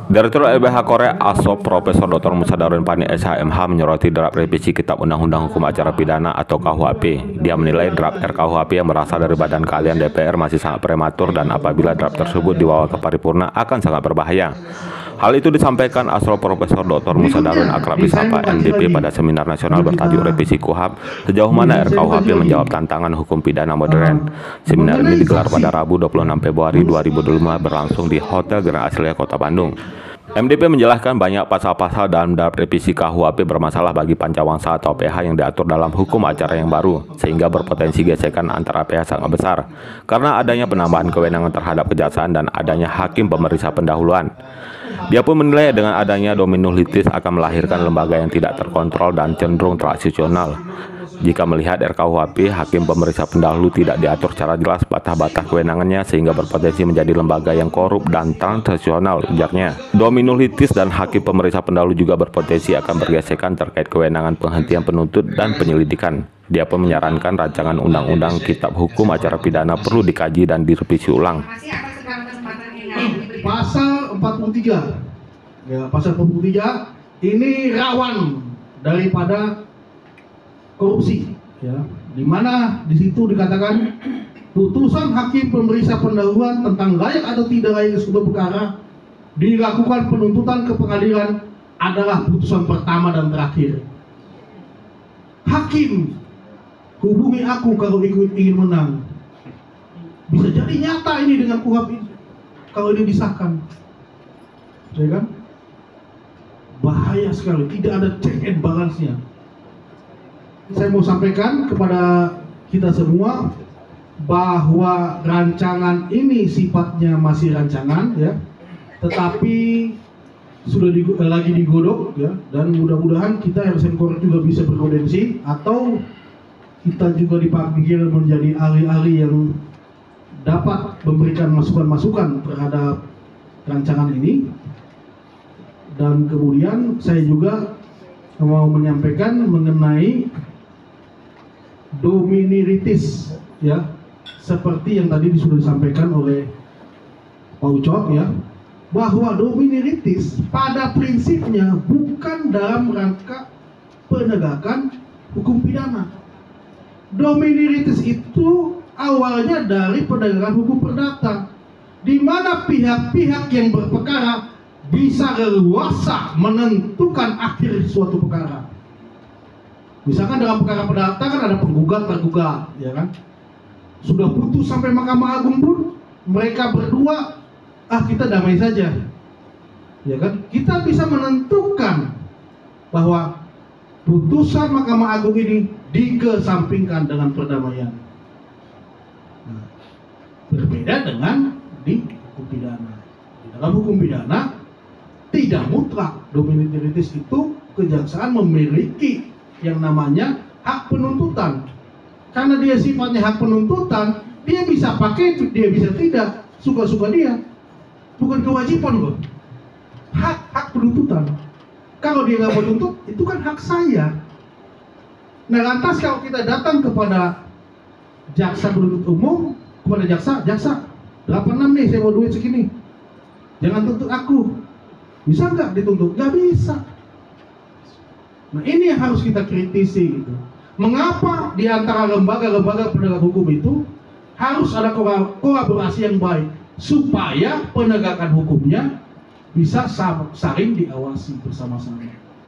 Direktur LBH Korea ASOP Profesor Dr. Musa Darwin Pani SHMH menyoroti draft revisi Kitab Undang-Undang Hukum Acara Pidana atau KUHP. Dia menilai draft RKUHP yang berasal dari badan keahlian DPR masih sangat prematur dan apabila draft tersebut dibawa ke paripurna akan sangat berbahaya. Hal itu disampaikan Asro Profesor Dr. Musa Darwin akrab disapa MDP pada seminar nasional bertajuk Revisi KUHP Sejauh Mana RKUHP Menjawab Tantangan Hukum Pidana Modern. Seminar ini digelar pada Rabu 26 Februari 2025 berlangsung di Hotel Grand Aslia Kota Bandung. MDP menjelaskan banyak pasal-pasal dalam draft revisi KUHP bermasalah bagi pancawangsa atau PH yang diatur dalam hukum acara yang baru, sehingga berpotensi gesekan antara PH sangat besar, karena adanya penambahan kewenangan terhadap kejaksaan dan adanya hakim pemeriksa pendahuluan. Dia pun menilai dengan adanya dominus litis akan melahirkan lembaga yang tidak terkontrol dan cenderung transisional. Jika melihat RKUHP, hakim pemeriksa pendahulu tidak diatur secara jelas batas-batas kewenangannya sehingga berpotensi menjadi lembaga yang korup dan transisional, ujarnya. Dominus litis dan hakim pemeriksa pendahulu juga berpotensi akan bergesekan terkait kewenangan penghentian penuntut dan penyelidikan. Dia pun menyarankan rancangan undang-undang Kitab Hukum Acara Pidana perlu dikaji dan direvisi ulang. Pasal 43, ya, pasal 43 ini rawan daripada korupsi, ya, di mana di situ dikatakan putusan hakim pemeriksa pendahuluan tentang layak atau tidak layak suatu perkara dilakukan penuntutan ke pengadilan adalah putusan pertama dan terakhir. Hakim hubungi aku kalau ingin menang. Bisa jadi nyata ini dengan KUHP ini kalau ini disahkan, ya kan? Bahaya sekali, tidak ada check and balance-nya. Saya mau sampaikan kepada kita semua bahwa rancangan ini sifatnya masih rancangan, ya, tetapi sudah lagi digodok, ya, dan mudah-mudahan kita LSM-Kor juga bisa berkoordinasi atau kita juga dipanggil menjadi ahli-ahli yang dapat memberikan masukan-masukan terhadap rancangan ini. Dan kemudian saya juga mau menyampaikan mengenai dominiritis, ya, seperti yang tadi sudah disampaikan oleh Pak Ucok, ya, bahwa dominiritis pada prinsipnya bukan dalam rangka penegakan hukum pidana. Dominiritis itu awalnya dari penegakan hukum perdata, di mana pihak-pihak yang berperkara bisa leluasa menentukan akhir suatu perkara. Misalkan dalam perkara perdata kan ada penggugat tergugat, ya kan? Sudah putus sampai Mahkamah Agung pun mereka berdua, kita damai saja, ya kan? Kita bisa menentukan bahwa putusan Mahkamah Agung ini dikesampingkan dengan perdamaian. Nah, berbeda dengan di hukum pidana. Di dalam hukum pidana tidak mutlak dominiritis itu kejaksaan memiliki yang namanya hak penuntutan. Karena dia sifatnya hak penuntutan, dia bisa pakai, dia bisa tidak, suka-suka dia. Bukan kewajiban loh. Hak penuntutan. Kalau dia nggak mau tuntut, itu kan hak saya. Nah, lantas kalau kita datang kepada jaksa penuntut umum, kepada jaksa 86 nih, saya mau duit segini, jangan tuntut aku. Bisa nggak dituntut? Nggak bisa. Nah, ini yang harus kita kritisi, gitu. Mengapa di antara lembaga-lembaga penegak hukum itu harus ada kolaborasi yang baik supaya penegakan hukumnya bisa saling diawasi bersama-sama.